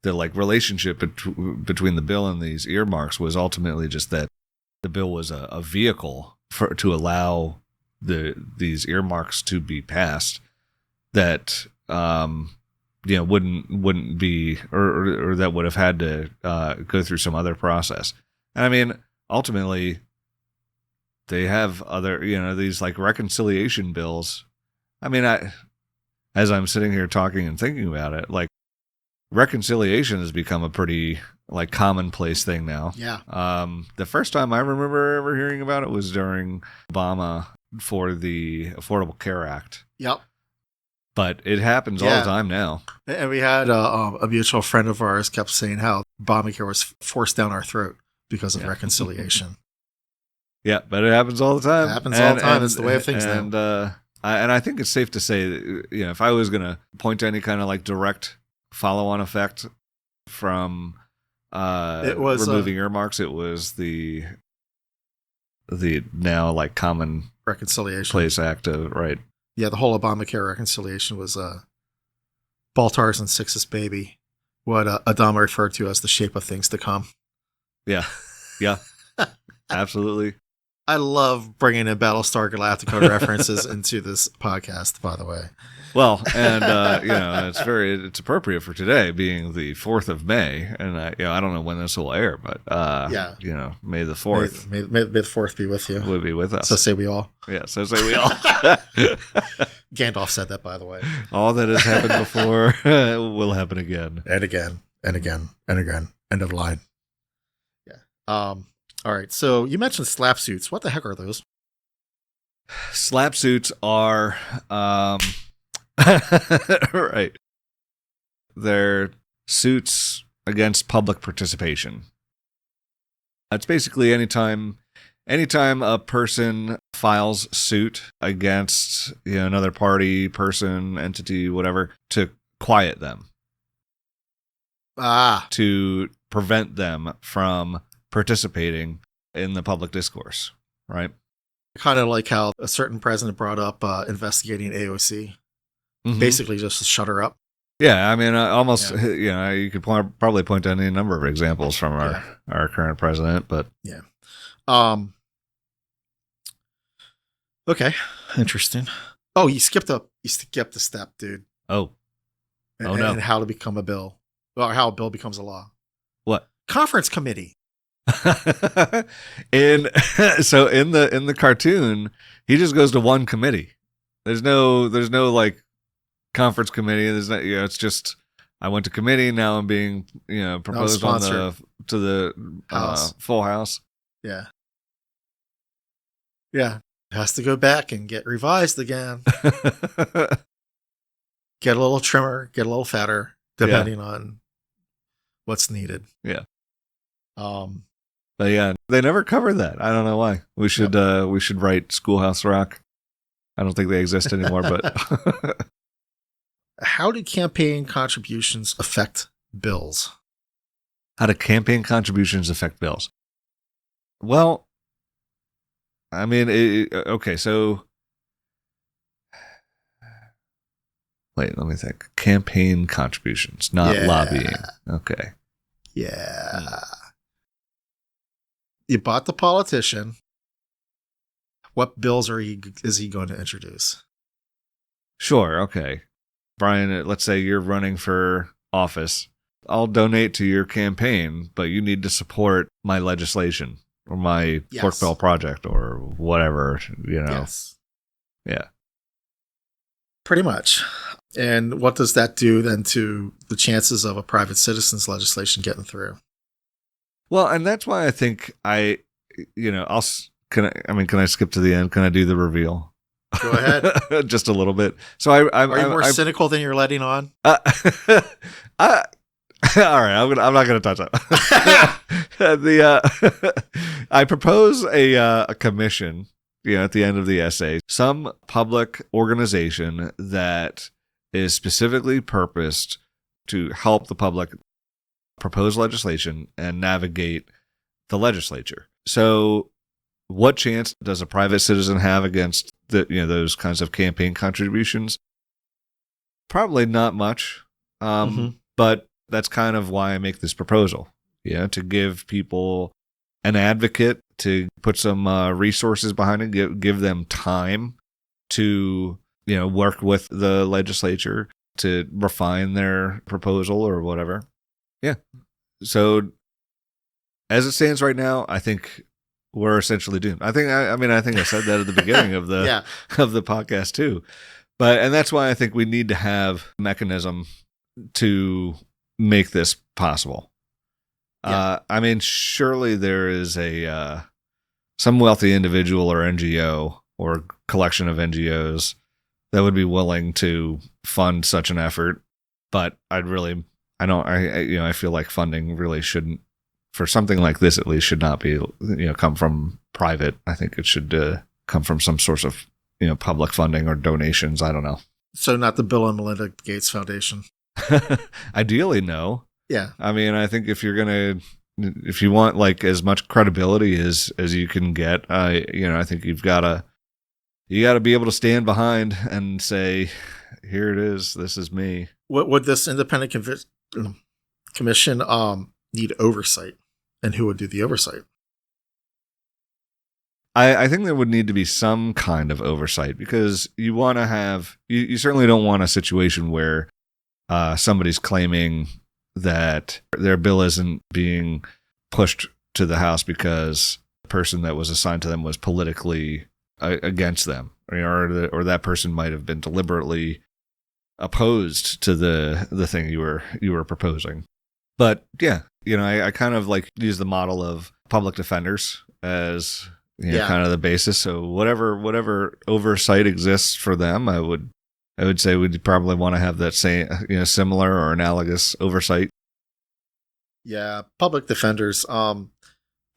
like relationship between the bill and these earmarks was ultimately just that the bill was a vehicle to allow these earmarks to be passed that wouldn't be or that would have had to go through some other process. And ultimately they have other these like reconciliation bills. As I'm sitting here talking and thinking about it, like reconciliation has become a pretty like commonplace thing now. Yeah. The first time I remember ever hearing about it was during Obama for the Affordable Care Act. Yep. But it happens all the time now. And we had a mutual friend of ours kept saying how Obamacare was forced down our throat because of reconciliation. Yeah, but it happens all the time. It happens all the time. It's the way of things now. And And I think it's safe to say that, if I was going to point to any kind of like direct follow-on effect from it was removing earmarks, it was the now like common reconciliation place act of right. Yeah, the whole Obamacare reconciliation was Baltar's and Six's baby, what Adama referred to as the shape of things to come. Yeah, absolutely. I love bringing in Battlestar Galactica references into this podcast, by the way. Well, and it's appropriate for today, being the 4th of May, and I don't know when this will air, but May the 4th. May the 4th be with you. Would be with us. So say we all. Yeah, so say we all. Gandalf said that, by the way. All that has happened before will happen again. And again, and again, and again. End of line. Yeah. All right, so you mentioned slap suits. What the heck are those? Slap suits are, right. They're suits against public participation. It's basically anytime a person files suit against another party, person, entity, whatever, to quiet them. To prevent them from participating in the public discourse, right? Kind of like how a certain president brought up investigating AOC. Mm-hmm. Basically just to shut her up. Yeah, I mean, you could probably point to any number of examples from our current president, but... Yeah. Okay, interesting. Oh, you skipped a step, dude. Oh. No. And how to become a bill. Or how a bill becomes a law. What? Conference committee. in the cartoon, he just goes to one committee. There's no like conference committee. There's not, it's just I went to committee. Now I'm being proposed to the House. Full House. Yeah. It has to go back and get revised again. Get a little trimmer, get a little fatter, depending on what's needed. Yeah. But yeah, they never cover that. I don't know why. We should write Schoolhouse Rock. I don't think they exist anymore, but how do campaign contributions affect bills? How do campaign contributions affect bills? Well, I mean, okay, so wait, let me think. Campaign contributions, not lobbying. Okay. Yeah. You bought the politician. What bills is he going to introduce? Sure. Okay. Brian, let's say you're running for office. I'll donate to your campaign, but you need to support my legislation or my pork bell project or whatever, Yes. Yeah. Pretty much. And what does that do then to the chances of a private citizen's legislation getting through? Well, and that's why I think can I skip to the end? Can I do the reveal? Go ahead. Just a little bit. So are you more cynical than you're letting on? All right, I'm not going to touch that. I propose a commission, at the end of the essay, some public organization that is specifically purposed to help the public propose legislation and navigate the legislature. So what chance does a private citizen have against those kinds of campaign contributions? Probably not much. But that's kind of why I make this proposal, to give people an advocate, to put some resources behind it, give them time to, work with the legislature to refine their proposal or whatever. Yeah. So as it stands right now, I think we're essentially doomed. I think I said that at the beginning of the of the podcast too. And that's why I think we need to have a mechanism to make this possible. Yeah. Surely there is some wealthy individual or NGO or collection of NGOs that would be willing to fund such an effort, but I feel like funding really shouldn't, for something like this at least, should not be come from private. I think it should come from some source of public funding or donations. I don't know. So not the Bill and Melinda Gates Foundation. Ideally, no. Yeah. I mean, I think if you want like as much credibility as you can get, I think you got to be able to stand behind and say, here it is. This is me. What would this independent commission need oversight, and who would do the oversight? I think there would need to be some kind of oversight, because you want to have, you certainly don't want a situation where somebody's claiming that their bill isn't being pushed to the House because the person that was assigned to them was politically against them, or that person might have been deliberately opposed to the thing you were proposing. But yeah, I kind of like use the model of public defenders as kind of the basis. So whatever oversight exists for them, I would say we'd probably want to have that same, similar or analogous oversight. Yeah, public defenders,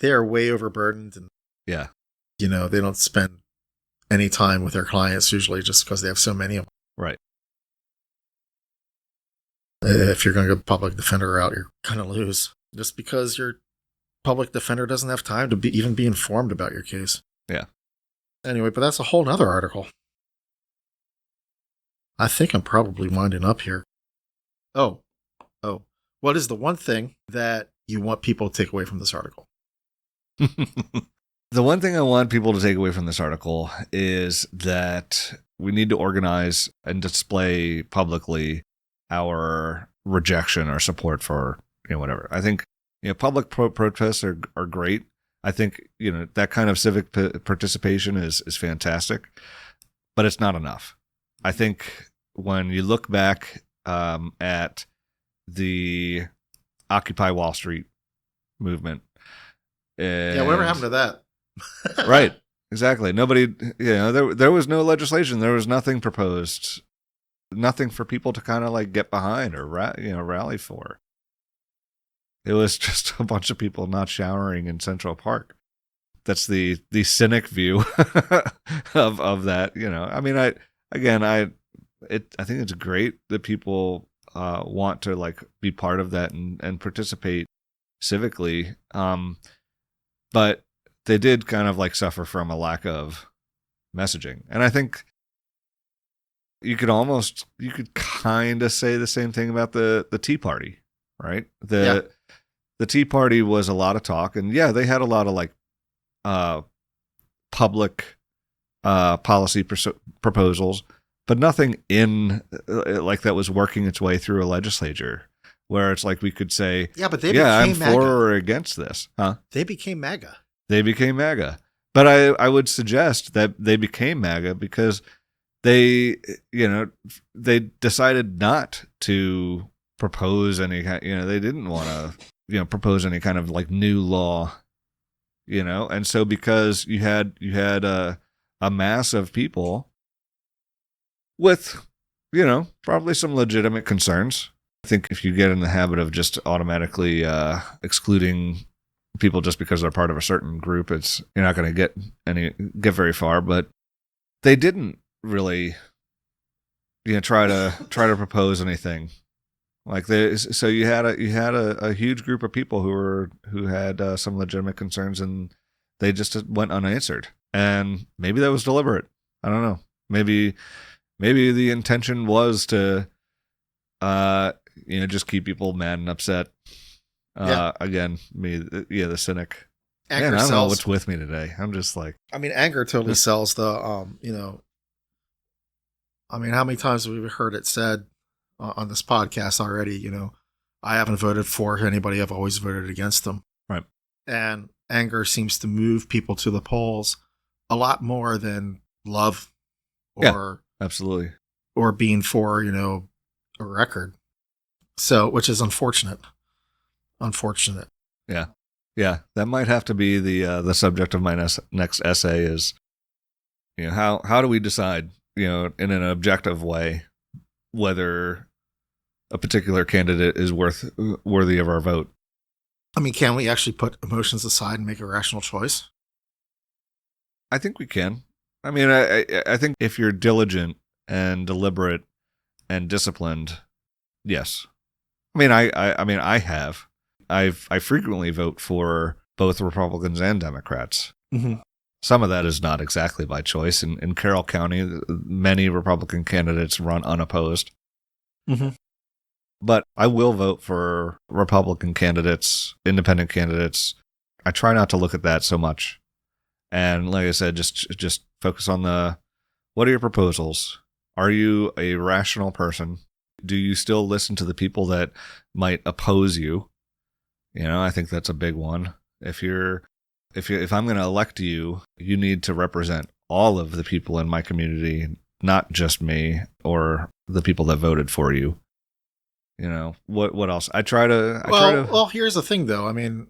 they are way overburdened, and yeah, they don't spend any time with their clients usually, just because they have so many of them. Right. If you're going to go public defender route, you're going to lose, just because your public defender doesn't have time to even be informed about your case. Yeah. Anyway, but that's a whole nother article. I think I'm probably winding up here. Oh. What is the one thing that you want people to take away from this article? The one thing I want people to take away from this article is that we need to organize and display publicly our rejection or support for, whatever. I think, public protests are great. I think, that kind of civic participation is fantastic, but it's not enough. I think when you look back at the Occupy Wall Street movement. Whatever happened to that? Right. Exactly. Nobody, there was no legislation. There was nothing proposed. Nothing for people to kind of like get behind or rally for. It was just a bunch of people not showering in Central Park. That's the cynic view of that. I mean, I think it's great that people want to like be part of that and participate civically. But they did kind of like suffer from a lack of messaging. And I think you could kind of say the same thing about the Tea Party, right? The Tea Party was a lot of talk, and they had a lot of like public policy proposals, but nothing in like that was working its way through a legislature where it's like we could say, but they became I'm MAGA. for or against this, huh? They became MAGA. They became MAGA, but I would suggest that they became MAGA because they decided not to propose any kind, they didn't want to, propose any kind of like new law, and so because you had a mass of people with, probably some legitimate concerns. I think if you get in the habit of just automatically excluding people just because they're part of a certain group, you're not going to get very far. But they didn't really, try to propose anything like this. So you had a huge group of people who had some legitimate concerns, and they just went unanswered. And maybe that was deliberate. I don't know. Maybe the intention was to, just keep people mad and upset. Again, the cynic. Anger Man, I don't know sells. what's with me today. I'm just like, I mean, anger totally sells the, I mean, how many times have we heard it said on this podcast already, I haven't voted for anybody. I've always voted against them. Right. And anger seems to move people to the polls a lot more than love or absolutely, or being for, a record. So, which is unfortunate. Yeah. That might have to be the subject of my next essay is, how do we decide, in an objective way, whether a particular candidate is worthy of our vote? I mean, can we actually put emotions aside and make a rational choice? I think we can. I mean, I think if you're diligent and deliberate and disciplined, yes. I mean, I have. I frequently vote for both Republicans and Democrats. Mm-hmm. Some of that is not exactly by choice. In Carroll County, many Republican candidates run unopposed. Mm-hmm. But I will vote for Republican candidates, independent candidates. I try not to look at that so much. And like I said, just focus on what are your proposals? Are you a rational person? Do you still listen to the people that might oppose you? You know, I think that's a big one. If I'm going to elect you, you need to represent all of the people in my community, not just me or the people that voted for you. You know, what else? Well, here's the thing though. I mean,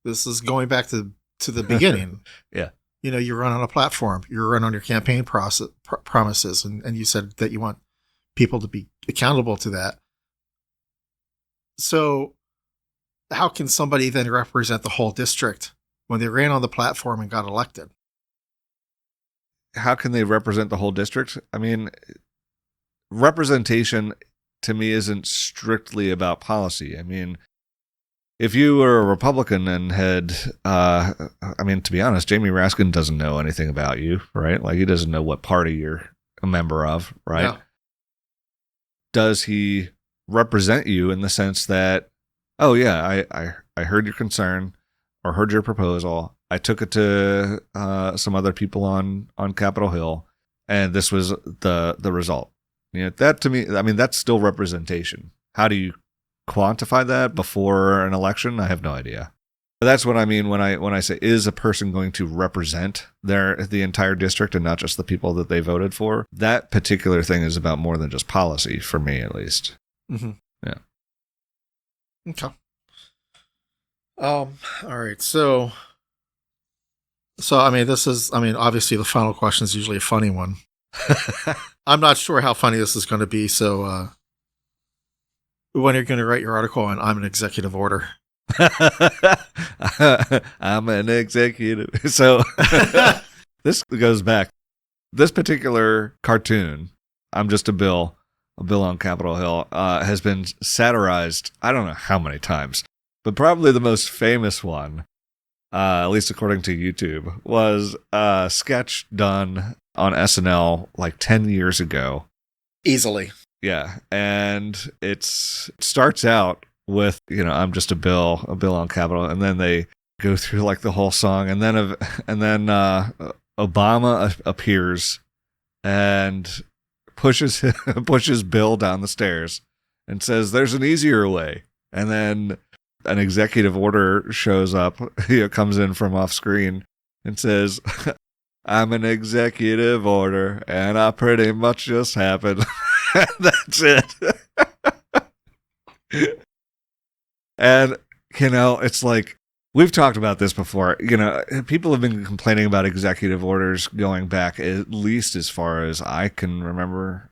this is going back to the beginning. Yeah. You know, you run on a platform, you run on your campaign promises, and you said that you want people to be accountable to that. So how can somebody then represent the whole district when they ran on the platform and got elected? How can they represent the whole district? I mean, representation to me isn't strictly about policy. I mean, if you were a Republican and had, to be honest, Jamie Raskin doesn't know anything about you, right? Like, he doesn't know what party you're a member of, right? Yeah. Does he represent you in the sense that, oh yeah, I heard your concern or heard your proposal. I took it to some other people on Capitol Hill, and this was the result. You know, that to me, I mean, that's still representation. How do you quantify that before an election? I have no idea. But that's what I mean when I say, is a person going to represent the entire district and not just the people that they voted for? That particular thing is about more than just policy, for me at least. Mm-hmm. Yeah. Okay. All right. So I mean, obviously the final question is usually a funny one. I'm not sure how funny this is going to be. So, when you're going to write your article on I'm an executive order. I'm an executive. So this goes back. This particular cartoon, I'm just a bill on Capitol Hill, has been satirized, I don't know how many times, but probably the most famous one, at least according to YouTube, was a sketch done on SNL like 10 years ago. Easily. Yeah. And it starts out with, you know, I'm just a bill on Capitol, and then they go through like the whole song, and then Obama appears and pushes Bill down the stairs and says, "There's an easier way." And then an executive order shows up, comes in from off screen and says, "I'm an executive order, and I pretty much just happened." That's it. And, you know, it's like, we've talked about this before. You know, people have been complaining about executive orders going back at least as far as I can remember.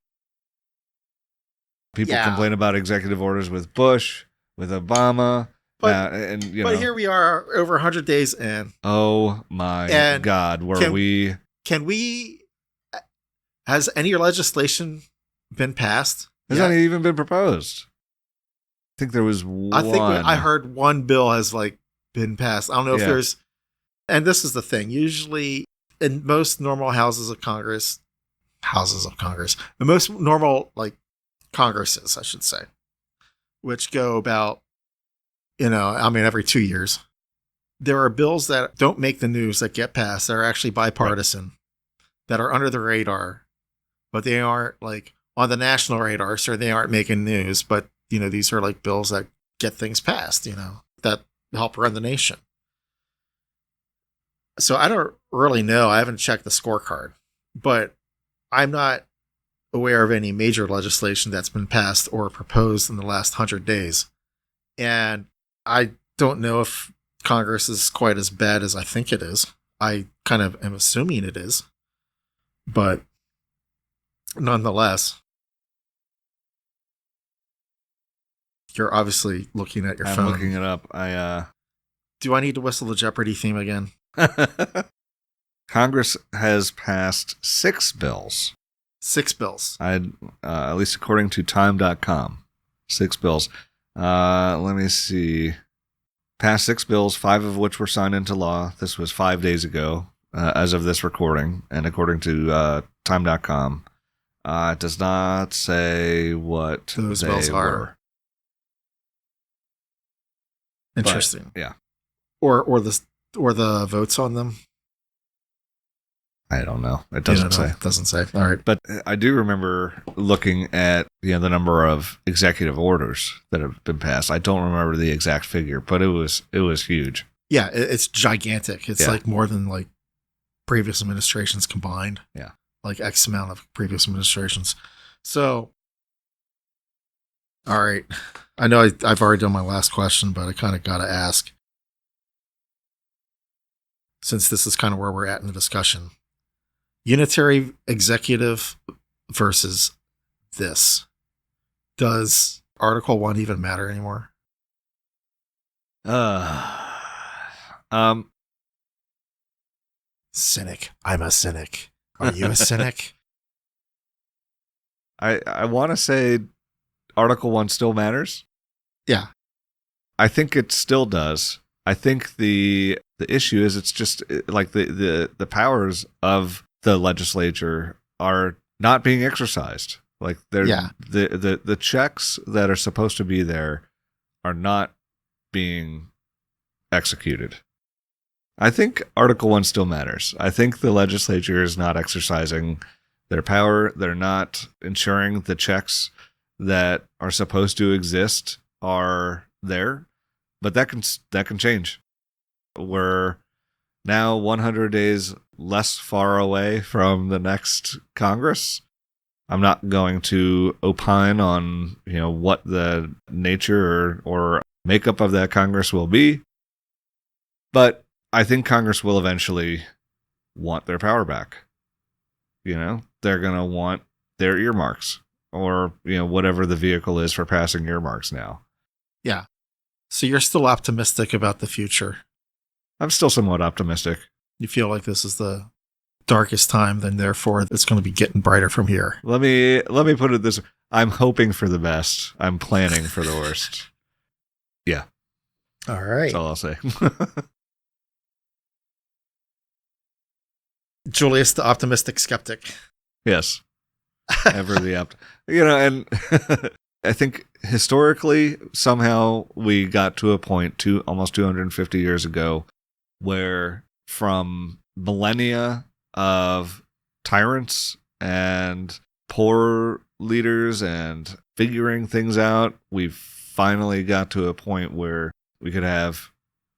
People complain about executive orders with Bush, with Obama. But know, here we are over 100 days in. Oh my God. Has any legislation been passed? Has any even been proposed? I think there was one. I think I heard one bill has been passed. I don't know if there's, and this is the thing. Usually in most normal houses of Congress, the most normal Congresses, I should say, which go about, every 2 years, there are bills that don't make the news that get passed. That are actually bipartisan, that are under the radar, but they aren't on the national radar, so they aren't making news. But these are bills that get things passed, that help run the nation. So I don't really know. I haven't checked the scorecard, but I'm not aware of any major legislation that's been passed or proposed in the last 100 days. And I don't know if Congress is quite as bad as I think it is. I kind of am assuming it is, but nonetheless, you're obviously looking at your phone. I'm looking it up. Do I need to whistle the Jeopardy theme again? Congress has passed 6 bills. 6 bills. At least according to time.com. 6 bills. Let me see. Passed 6 bills, 5 of which were signed into law. This was 5 days ago, as of this recording, and according to time.com. It does not say what those they bills were. are. Interesting. But, yeah. Or the votes on them. I don't know. It doesn't say. It doesn't say. All right. But I do remember looking at the number of executive orders that have been passed. I don't remember the exact figure, but it was huge. Yeah, it's gigantic. It's like more than like previous administrations combined. Yeah. Like X amount of previous administrations. So, all right. I know I've already done my last question, but I kind of got to ask, since this is kind of where we're at in the discussion. Unitary executive versus this. Does Article 1 even matter anymore? Cynic. I'm a cynic. Are you a cynic? I want to say Article 1 still matters. Yeah. I think it still does. I think the issue is it's just like the powers of the legislature are not being exercised. Like the checks that are supposed to be there are not being executed. I think Article 1 still matters. I think the legislature is not exercising their power. They're not ensuring the checks that are supposed to exist are there. But that can change. We're now 100 days less far away from the next Congress. I'm not going to opine on what the nature or makeup of that Congress will be, but I think Congress will eventually want their power back. They're going to want their earmarks or whatever the vehicle is for passing earmarks now. Yeah. So you're still optimistic about the future. I'm still somewhat optimistic. You feel like this is the darkest time, then therefore it's going to be getting brighter from here. Let me put it this way. I'm hoping for the best. I'm planning for the worst. Yeah. All right. That's all I'll say. Julius, the optimistic skeptic. Yes. Ever the and I think historically, somehow we got to a point almost 250 years ago where from millennia of tyrants and poor leaders and figuring things out, we've finally got to a point where we could have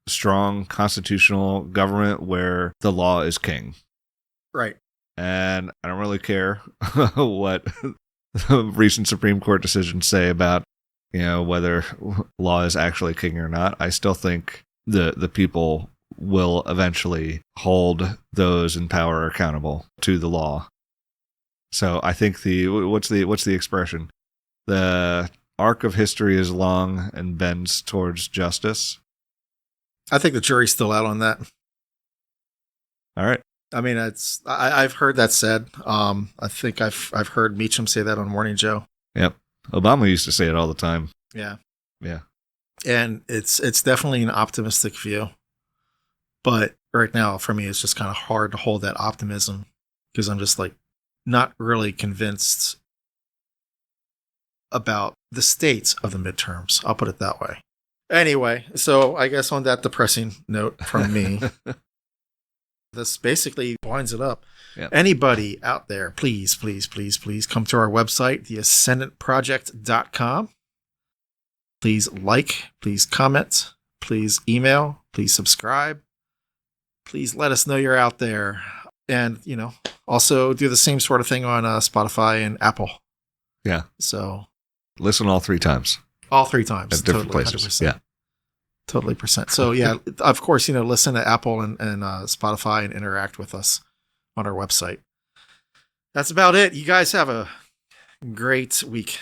strong constitutional government where the law is king. Right. And I don't really care what recent Supreme Court decisions say about, whether law is actually king or not. I still think the people will eventually hold those in power accountable to the law. So I think what's the expression? The arc of history is long and bends towards justice. I think the jury's still out on that. All right. I mean, I've heard that said. I think I've heard Meacham say that on Morning Joe. Yep. Obama used to say it all the time. Yeah. Yeah. And it's definitely an optimistic view. But right now, for me, it's just kind of hard to hold that optimism because I'm just like not really convinced about the state of the midterms. I'll put it that way. Anyway, so I guess on that depressing note from me, this basically winds it up. Yep. Anybody out there, please, please, please, please come to our website, theascendantproject.com. Please like, please comment, please email, please subscribe. Please let us know you're out there. And, also do the same sort of thing on Spotify and Apple. Yeah. So listen all 3 times. All 3 times. At different places. 100%. Yeah. Totally % So yeah, of course, listen to Apple and Spotify and interact with us on our website. That's about it. You guys have a great week.